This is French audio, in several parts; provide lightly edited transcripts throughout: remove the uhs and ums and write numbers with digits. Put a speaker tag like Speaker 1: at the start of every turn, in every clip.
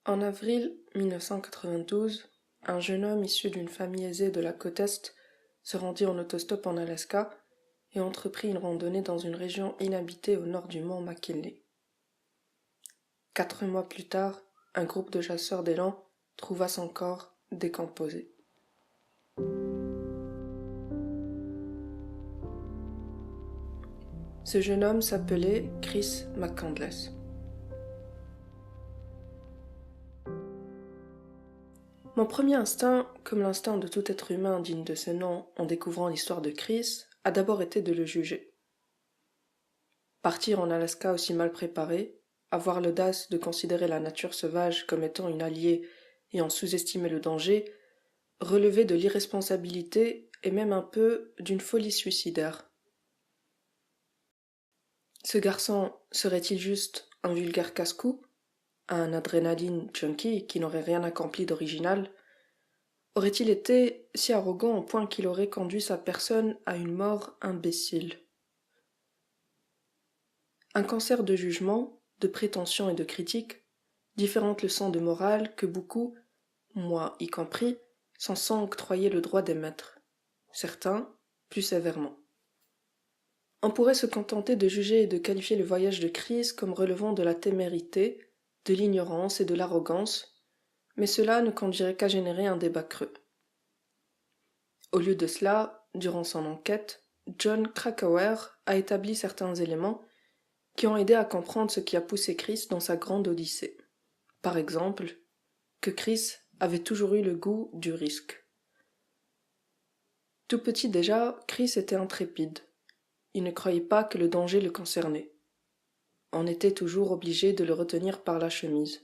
Speaker 1: En avril 1992, un jeune homme issu d'une famille aisée de la côte Est se rendit en autostop en Alaska et entreprit une randonnée dans une région inhabitée au nord du mont McKinley. 4 mois plus tard, un groupe de chasseurs d'élan trouva son corps décomposé. Ce jeune homme s'appelait Chris McCandless. Mon premier instinct, comme l'instinct de tout être humain digne de ce nom en découvrant l'histoire de Chris, a d'abord été de le juger. Partir en Alaska aussi mal préparé, avoir l'audace de considérer la nature sauvage comme étant une alliée et en sous-estimer le danger, relevait de l'irresponsabilité et même un peu d'une folie suicidaire. Ce garçon serait-il juste un vulgaire casse-cou, un adrénaline junkie qui n'aurait rien accompli d'original? Aurait-il été si arrogant au point qu'il aurait conduit sa personne à une mort imbécile? Un cancer de jugement, de prétention et de critique, différentes leçons de morale que beaucoup, moi y compris, s'en sont octroyé le droit d'émettre, certains plus sévèrement. On pourrait se contenter de juger et de qualifier le voyage de Chris comme relevant de la témérité, de l'ignorance et de l'arrogance, mais cela ne conduirait qu'à générer un débat creux. Au lieu de cela, durant son enquête, John Krakauer a établi certains éléments qui ont aidé à comprendre ce qui a poussé Chris dans sa grande odyssée. Par exemple, que Chris avait toujours eu le goût du risque. Tout petit déjà, Chris était intrépide. Il ne croyait pas que le danger le concernait. On était toujours obligé de le retenir par la chemise.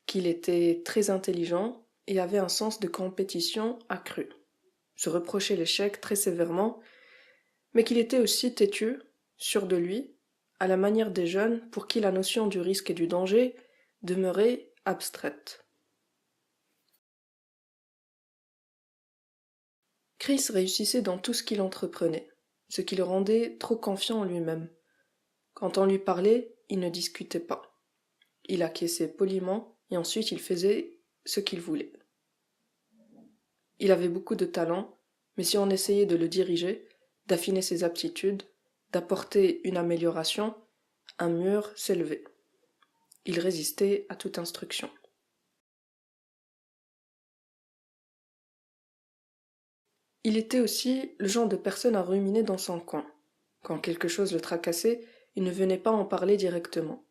Speaker 1: Qu'il était très intelligent et avait un sens de compétition accru. Se reprochait l'échec très sévèrement, mais qu'il était aussi têtu, sûr de lui, à la manière des jeunes pour qui la notion du risque et du danger demeurait abstraite. Chris réussissait dans tout ce qu'il entreprenait, ce qui le rendait trop confiant en lui-même. Quand on lui parlait, il ne discutait pas. Il acquiesçait poliment et ensuite il faisait ce qu'il voulait. Il avait beaucoup de talent, mais si on essayait de le diriger, d'affiner ses aptitudes, d'apporter une amélioration, un mur s'élevait. Il résistait à toute instruction. Il était aussi le genre de personne à ruminer dans son coin. Quand quelque chose le tracassait, il ne venait pas en parler directement.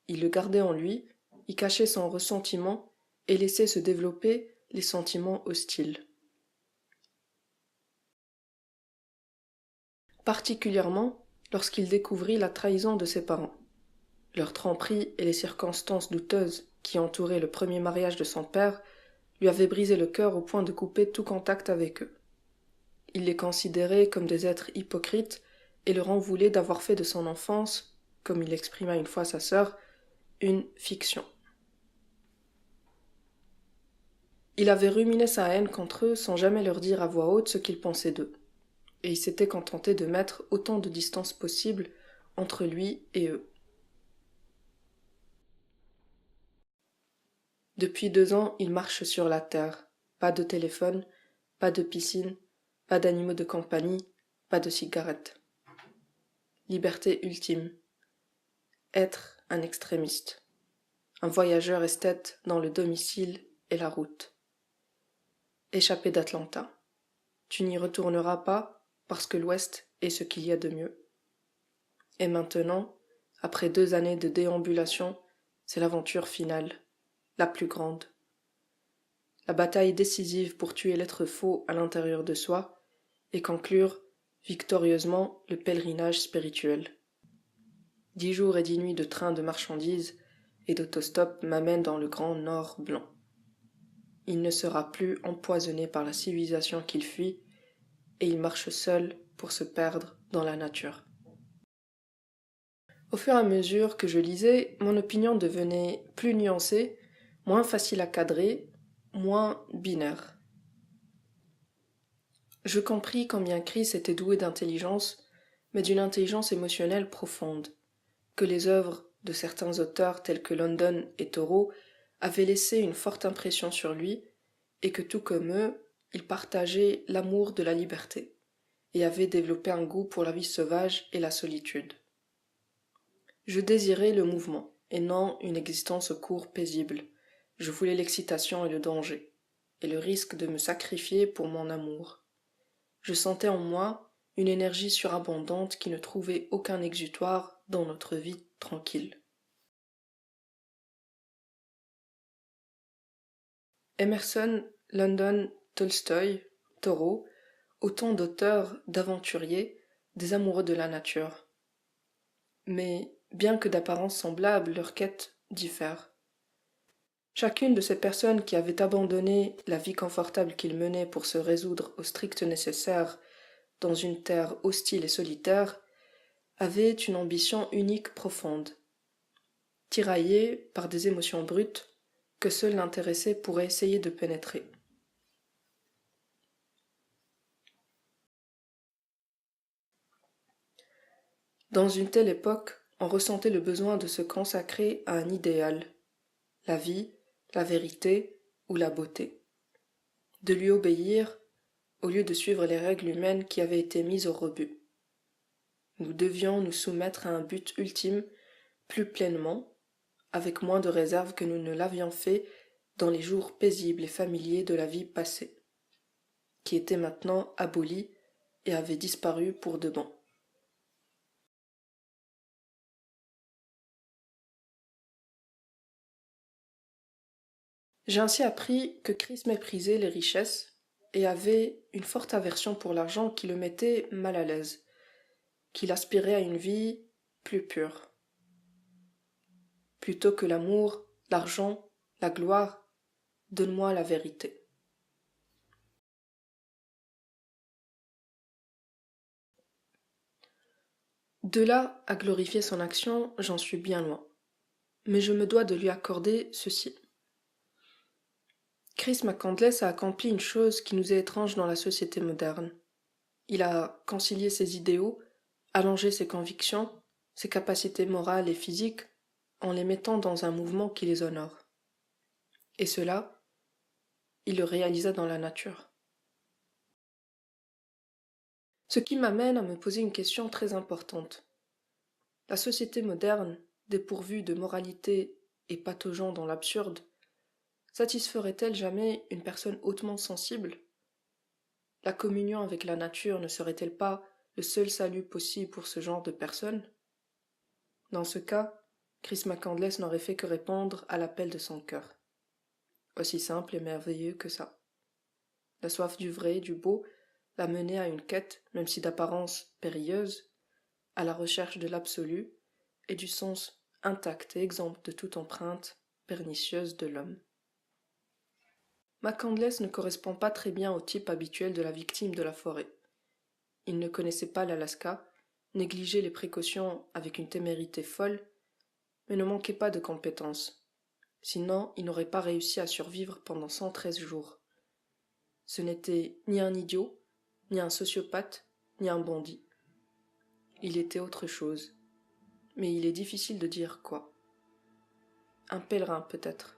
Speaker 1: Il le gardait en lui, y cachait son ressentiment et laissait se développer les sentiments hostiles. Particulièrement lorsqu'il découvrit la trahison de ses parents. Leur tromperie et les circonstances douteuses qui entouraient le premier mariage de son père lui avaient brisé le cœur au point de couper tout contact avec eux. Il les considérait comme des êtres hypocrites et leur en voulait d'avoir fait de son enfance, comme il exprima une fois sa sœur, une fiction. Il avait ruminé sa haine contre eux sans jamais leur dire à voix haute ce qu'il pensait d'eux, et il s'était contenté de mettre autant de distance possible entre lui et eux. Depuis 2 ans, il marche sur la terre. Pas de téléphone, pas de piscine, pas d'animaux de compagnie, pas de cigarettes. Liberté ultime. Être un extrémiste. Un voyageur esthète dans le domicile et la route. Échappé d'Atlanta. Tu n'y retourneras pas parce que l'Ouest est ce qu'il y a de mieux. Et maintenant, après 2 années de déambulation, c'est l'aventure finale, la plus grande. La bataille décisive pour tuer l'être faux à l'intérieur de soi et conclure victorieusement le pèlerinage spirituel. 10 jours et 10 nuits de train de marchandises et d'autostop m'amènent dans le grand Nord blanc. Il ne sera plus empoisonné par la civilisation qu'il fuit et il marche seul pour se perdre dans la nature. Au fur et à mesure que je lisais, mon opinion devenait plus nuancée, moins facile à cadrer, moins binaire. Je compris combien Chris était doué d'intelligence, mais d'une intelligence émotionnelle profonde, que les œuvres de certains auteurs tels que London et Thoreau avaient laissé une forte impression sur lui, et que tout comme eux, il partageait l'amour de la liberté, et avait développé un goût pour la vie sauvage et la solitude. Je désirais le mouvement, et non une existence au cours paisible. Je voulais l'excitation et le danger, et le risque de me sacrifier pour mon amour. Je sentais en moi une énergie surabondante qui ne trouvait aucun exutoire dans notre vie tranquille. Emerson, London, Tolstoï, Thoreau, autant d'auteurs, d'aventuriers, des amoureux de la nature. Mais, bien que d'apparence semblable, leurs quêtes diffèrent. Chacune de ces personnes qui avaient abandonné la vie confortable qu'ils menaient pour se résoudre au strict nécessaire dans une terre hostile et solitaire, avait une ambition unique profonde. Tiraillée par des émotions brutes que seul l'intéressé pourrait essayer de pénétrer. Dans une telle époque, on ressentait le besoin de se consacrer à un idéal, la vie, la vérité ou la beauté, de lui obéir au lieu de suivre les règles humaines qui avaient été mises au rebut. Nous devions nous soumettre à un but ultime plus pleinement, avec moins de réserve que nous ne l'avions fait dans les jours paisibles et familiers de la vie passée, qui était maintenant abolie et avait disparu pour de bon. J'ai ainsi appris que Chris méprisait les richesses et avait une forte aversion pour l'argent qui le mettait mal à l'aise, qu'il aspirait à une vie plus pure. Plutôt que l'amour, l'argent, la gloire, donne-moi la vérité. De là à glorifier son action, j'en suis bien loin. Mais je me dois de lui accorder ceci. Chris McCandless a accompli une chose qui nous est étrange dans la société moderne. Il a concilié ses idéaux, allongé ses convictions, ses capacités morales et physiques, en les mettant dans un mouvement qui les honore. Et cela, il le réalisa dans la nature. Ce qui m'amène à me poser une question très importante. La société moderne, dépourvue de moralité et pataugeant dans l'absurde, satisferait-elle jamais une personne hautement sensible? La communion avec la nature ne serait-elle pas le seul salut possible pour ce genre de personnes? Dans ce cas, Chris McCandless n'aurait fait que répondre à l'appel de son cœur. Aussi simple et merveilleux que ça. La soif du vrai, du beau, l'a mené à une quête, même si d'apparence périlleuse, à la recherche de l'absolu et du sens intact et exempt de toute empreinte pernicieuse de l'homme. McCandless ne correspond pas très bien au type habituel de la victime de la forêt. Il ne connaissait pas l'Alaska, négligeait les précautions avec une témérité folle, mais ne manquait pas de compétences. Sinon, il n'aurait pas réussi à survivre pendant 113 jours. Ce n'était ni un idiot, ni un sociopathe, ni un bandit. Il était autre chose, mais il est difficile de dire quoi. Un pèlerin peut-être.